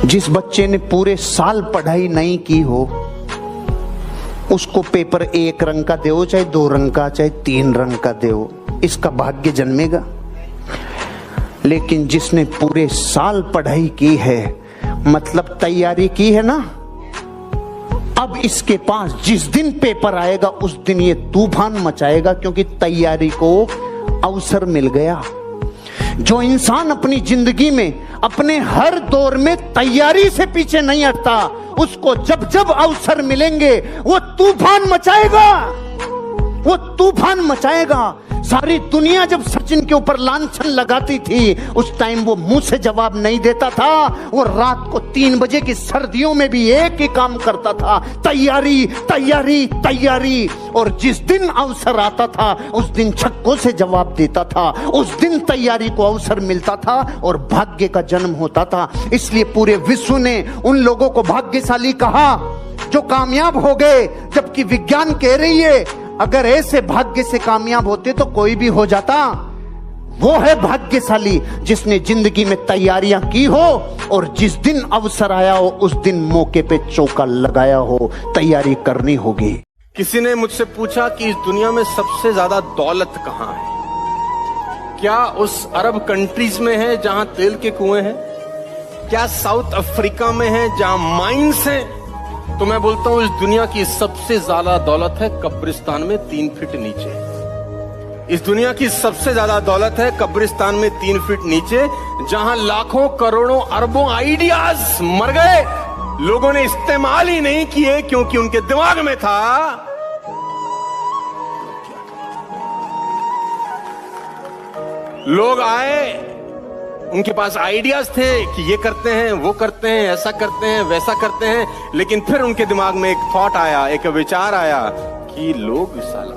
जिस बच्चे ने पूरे साल पढ़ाई नहीं की हो, उसको पेपर 1 रंग का दो, चाहे 2 रंग का, चाहे 3 रंग का दो, इसका भाग्य जन्मेगा। लेकिन जिसने पूरे साल पढ़ाई की है, मतलब तैयारी की है ना, अब इसके पास जिस दिन पेपर आएगा उस दिन ये तूफान मचाएगा, क्योंकि तैयारी को अवसर मिल गया। जो इंसान अपनी जिंदगी में अपने हर दौर में तैयारी से पीछे नहीं हटता, उसको जब जब अवसर मिलेंगे वो तूफान मचाएगा, वो तूफान मचाएगा। सारी दुनिया जब सचिन के ऊपर लांछन लगाती थी, उस टाइम वो मुंह से जवाब नहीं देता था। वो रात को 3 बजे की सर्दियों में भी एक ही काम करता था, तैयारी तैयारी तैयारी। और जिस दिन अवसर आता था उस दिन छक्कों से जवाब देता था, उस दिन तैयारी को अवसर मिलता था और भाग्य का जन्म होता था। इसलिए पूरे विश्व ने उन लोगों को भाग्यशाली कहा जो कामयाब हो गए, जबकि विज्ञान कह रही है अगर ऐसे भाग्य से कामयाब होते तो कोई भी हो जाता। वो है भाग्यशाली जिसने जिंदगी में तैयारियां की हो और जिस दिन अवसर आया हो उस दिन मौके पे चौका लगाया हो। तैयारी करनी होगी। किसी ने मुझसे पूछा कि इस दुनिया में सबसे ज्यादा दौलत कहां है? क्या उस अरब कंट्रीज में है जहां तेल के कुएं हैं? क्या साउथ अफ्रीका में है जहां माइंस हैं? तो मैं बोलता हूं इस दुनिया की सबसे ज्यादा दौलत है कब्रिस्तान में 3 फीट नीचे। इस दुनिया की सबसे ज्यादा दौलत है कब्रिस्तान में 3 फीट नीचे, जहां लाखों करोड़ों अरबों आइडियाज मर गए, लोगों ने इस्तेमाल ही नहीं किए क्योंकि उनके दिमाग में था लोग आए, उनके पास आइडियाज थे कि ये करते हैं, वो करते हैं, ऐसा करते हैं, वैसा करते हैं, लेकिन फिर उनके दिमाग में एक थॉट आया, एक विचार आया कि लोग साला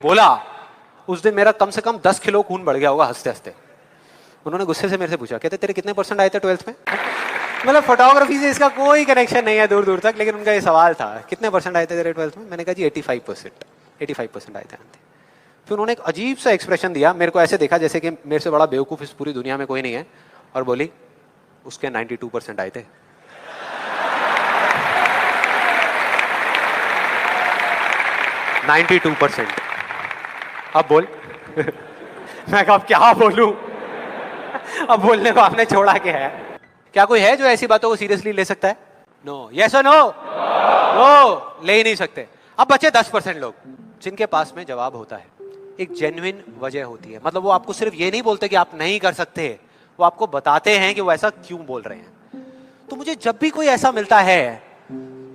बोला। उस दिन मेरा कम से कम 10 किलो खून बढ़ गया होगा हंसते हंसते। उन्होंने गुस्से से मेरे से पूछा, कहते तेरे कितने % आए थे 12th में? मतलब फोटोग्राफी से इसका कोई कनेक्शन नहीं है दूर दूर तक, लेकिन उनका ये सवाल था कितने % आए थे तेरे 12th में? मैंने कहा जी 85% आए थे। फिर उन्होंने एक अजीब सा एक्सप्रेशन दिया, मेरे को ऐसे देखा जैसे कि मेरे से बड़ा बेवकूफ इस पूरी दुनिया में कोई नहीं है, और बोली उसके 92% आए थे। अब बोल। मैं कहा अब क्या बोलूं? अब बोलने को आपने छोड़ा क्या है? क्या कोई है जो ऐसी बातों को सीरियसली ले सकता है? नो। यस और नो? नो, ले ही नहीं सकते। अब बचे 10% लोग जिनके पास में जवाब होता है, एक जेन्युइन वजह होती है। मतलब वो आपको सिर्फ ये नहीं बोलते कि आप नहीं कर सकते, वो आपको बताते हैं कि वो ऐसा क्यों बोल रहे हैं। तो मुझे जब भी कोई ऐसा मिलता है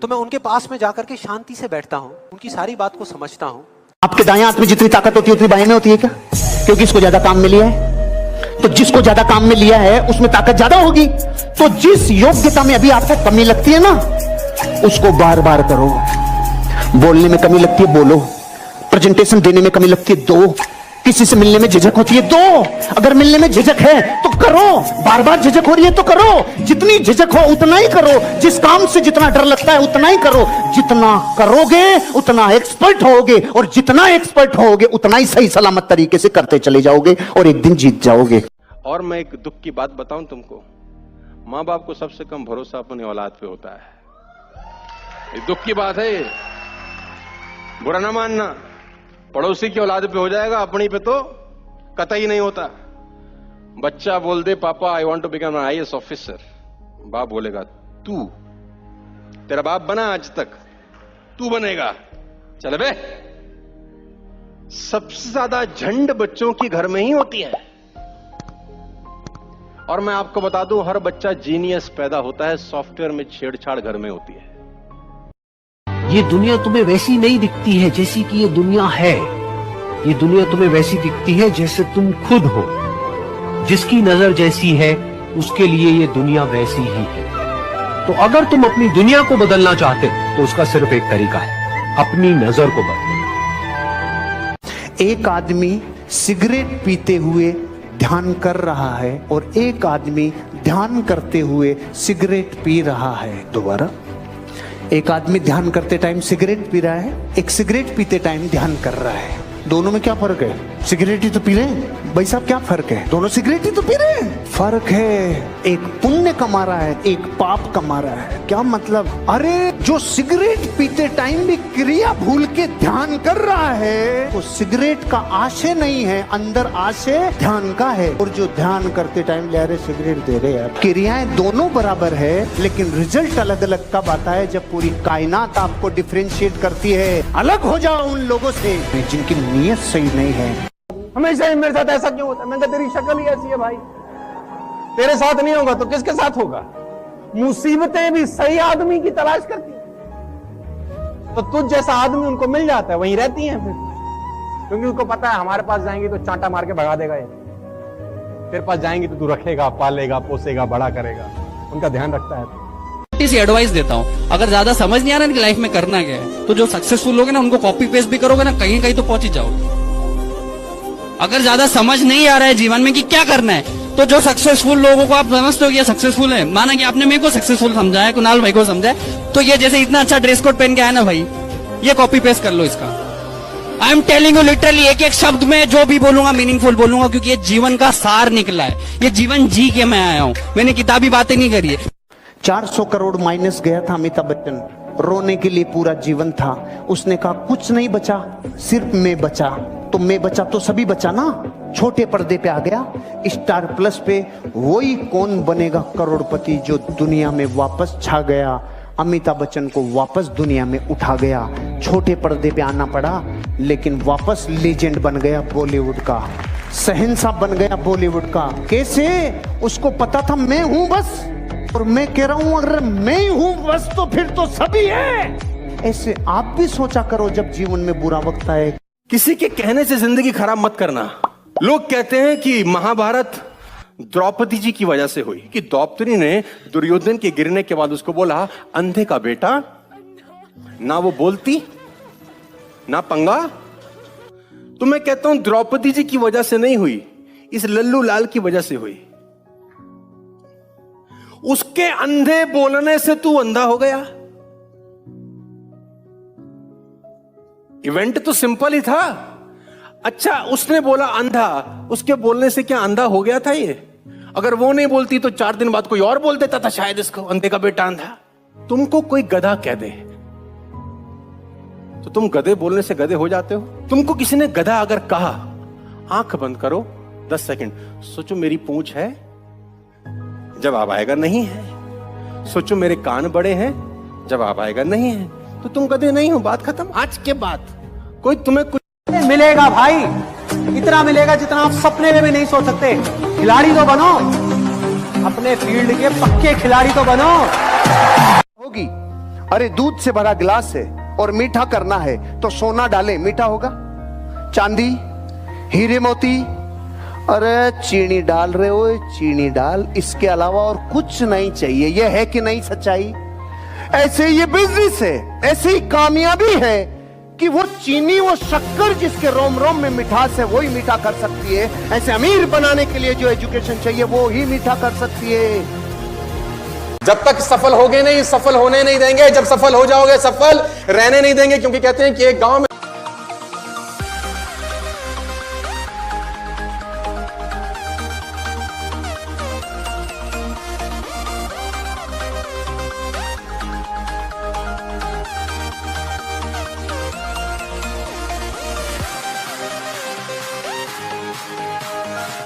तो मैं उनके पास में जाकर के शांति से बैठता हूं, उनकी सारी बात को समझता हूं। आपके दाएं हाथ में जितनी ताकत होती है उतनी बाएं में होती है क्या? क्योंकि इसको ज्यादा काम में लिया है, तो जिसको ज्यादा काम में लिया है उसमें ताकत ज्यादा होगी। तो जिस योग्यता में अभी आपको कमी लगती है ना, उसको बार बार करो। बोलने में कमी लगती है, बोलो। प्रेजेंटेशन देने में कमी लगती है, दो। किसी से मिलने में झिझक होती है, दो। अगर मिलने में झिझक है तो करो। बार बार झिझक हो रही है तो करो। जितनी झिझक हो उतना ही करो। जिस काम से जितना डर लगता है उतना ही करो। जितना करोगे उतना एक्सपर्ट होगे, और जितना एक्सपर्ट होगे उतना ही सही सलामत तरीके से करते चले जाओगे और एक दिन जीत जाओगे। और मैं एक दुख की बात बताऊं तुमको, माँ बाप को सबसे कम भरोसा अपनी औलाद पे होता है। ये दुख की बात है, बुरा ना मानना। पड़ोसी की औलाद पे हो जाएगा, अपनी पे तो कतई नहीं होता। बच्चा बोल दे पापा I want to become an IAS officer, बाप बोलेगा तू, तेरा बाप बना आज तक, तू बनेगा, चल बे। सबसे ज्यादा झंड बच्चों की घर में ही होती है। और मैं आपको बता दूं, हर बच्चा जीनियस पैदा होता है, सॉफ्टवेयर में छेड़छाड़ घर में होती है। ये दुनिया तुम्हें वैसी नहीं दिखती है जैसी कि ये दुनिया है। ये दुनिया तुम्हें वैसी दिखती है जैसे तुम खुद हो। जिसकी नजर जैसी है उसके लिए ये दुनिया वैसी ही है। तो अगर तुम अपनी दुनिया को बदलना चाहते हो तो उसका सिर्फ एक तरीका है, अपनी नजर को बदलना। एक आदमी सिगरेट पीते हुए ध्यान कर रहा है और एक आदमी ध्यान करते हुए सिगरेट पी रहा है। दोबारा, एक आदमी ध्यान करते टाइम सिगरेट पी रहा है, एक सिगरेट पीते टाइम ध्यान कर रहा है। दोनों में क्या फर्क है? सिगरेट ही तो पी रहे हैं भाई साहब, क्या फर्क है? दोनों सिगरेट ही तो पी रहे हैं। फर्क है, एक पुण्य कमा रहा है, एक पाप कमा रहा है। क्या मतलब? अरे जो सिगरेट पीते टाइम भी क्रिया भूल के ध्यान कर रहा है, वो सिगरेट का आशय नहीं है, अंदर आशय ध्यान का है। और जो ध्यान करते टाइम ले रहे सिगरेट दे रहे हैं, क्रियाएं दोनों बराबर है, लेकिन रिजल्ट अलग अलग कब आता है? जब पूरी कायनात आपको डिफरेंशिएट करती है। अलग हो जाओ उन लोगों से जिनकी नीयत सही नहीं है। हमेशा ही मेरे साथ ऐसा क्यों होता है? मैं तेरी शक्ल ही ऐसी है भाई, तेरे साथ नहीं होगा तो किसके साथ होगा? मुसीबतें भी सही आदमी की तलाश करती हैं, तो तुझ जैसा आदमी उनको मिल जाता है, वहीं रहती हैं फिर, क्योंकि उनको पता है हमारे पास जाएंगी तो चांटा मार के भगा देगा ये, तेरे पास जाएंगी तो तू रखेगा, पालेगा, पोसेगा, बड़ा करेगा, उनका ध्यान रखता है। सी एडवाइस देता हूँ, अगर ज्यादा समझ नहीं आ रहा है कि लाइफ में करना क्या है, तो जो सक्सेसफुल लोग हैं ना उनको कॉपी पेस्ट भी करोगे ना, कहीं कहीं तो पहुंच ही जाओगे। अगर ज्यादा समझ नहीं आ रहा है जीवन में कि क्या करना है, तो जो सक्सेसफुल लोगों को आप समझते हो कि ये सक्सेसफुल है, माना कि आपने मेरे को सक्सेसफुल समझा है, कुणाल भाई को समझा है, तो ये जैसे इतना अच्छा ड्रेस कोड पहन के आया ना भाई, ये कॉपी पेस्ट कर लो इसका। I am telling you literally, एक एक शब्द में जो भी बोलूंगा मीनिंगफुल बोलूंगा, क्योंकि ये जीवन का सार निकला है, ये जीवन जी के मैं आया हूँ, मैंने किताबी बातें नहीं करी है। 400 करोड़ माइनस गया था अमिताभ बच्चन, रोने के लिए पूरा जीवन था। उसने कहा कुछ नहीं बचा, सिर्फ मैं बचा। तो मैं बचा तो सभी बचा ना। छोटे पर्दे पे आ गया, स्टार प्लस पे। वही कौन बनेगा करोड़पति जो दुनिया में वापस छा गया। अमिताभ बच्चन को वापस दुनिया में उठा गया, छोटे पर्दे पे आना पड़ा, लेकिन वापस लेजेंड बन गया बॉलीवुड का, शहंशाह बन गया बॉलीवुड का। कैसे? उसको पता था मैं हूं बस, और मैं कह रहा हूं अगर मैं ही हूं बस तो फिर तो सभी है। ऐसे आप भी सोचा करो जब जीवन में बुरा वक्त आए। किसी के कहने से जिंदगी खराब मत करना। लोग कहते हैं कि महाभारत द्रौपदी जी की वजह से हुई, कि द्रौपदी ने दुर्योधन के गिरने के बाद उसको बोला अंधे का बेटा, ना वो बोलती ना पंगा। तो मैं कहता हूं द्रौपदी जी की वजह से नहीं हुई, इस लल्लू लाल की वजह से हुई। उसके अंधे बोलने से तू अंधा हो गया। इवेंट तो सिंपल ही था। अच्छा, उसने बोला अंधा, उसके बोलने से क्या अंधा हो गया था ये? अगर वो नहीं बोलती तो 4 दिन बाद कोई और बोल देता था शायद इसको, अंधे का बेटा अंधा। तुमको कोई गधा कह दे तो तुम गधे बोलने से गधे हो जाते हो? तुमको किसी ने गधा अगर कहा, आंख बंद करो 10 सेकंड, सोचो मेरी पूंछ है, जवाब आएगा नहीं है। सोचो मेरे कान बड़े हैं, जवाब आएगा नहीं है, तो तुम गधे नहीं हो। बात खत्म। आज के बाद कोई तुम्हें कुछ मिलेगा भाई, इतना मिलेगा जितना आप सपने में भी नहीं सोच सकते। खिलाड़ी तो बनो, अपने फील्ड के पक्के खिलाड़ी तो बनो। होगी, अरे दूध से भरा गिलास है और मीठा करना है तो सोना डाले, मीठा होगा? चांदी, हीरे मोती, अरे चीनी डाल रहे हो, चीनी डाल, इसके अलावा और कुछ नहीं चाहिए। यह है कि नहीं सच्चाई? ऐसे ये बिजनेस है, ऐसे ही कामयाबी है कि वो चीनी, वो शक्कर जिसके रोम रोम में मिठास है वो ही मीठा कर सकती है। ऐसे अमीर बनाने के लिए जो एजुकेशन चाहिए वो ही मीठा कर सकती है। जब तक सफल होगे नहीं, सफल होने नहीं देंगे। जब सफल हो जाओगे, सफल रहने नहीं देंगे, क्योंकि कहते हैं कि एक गांव में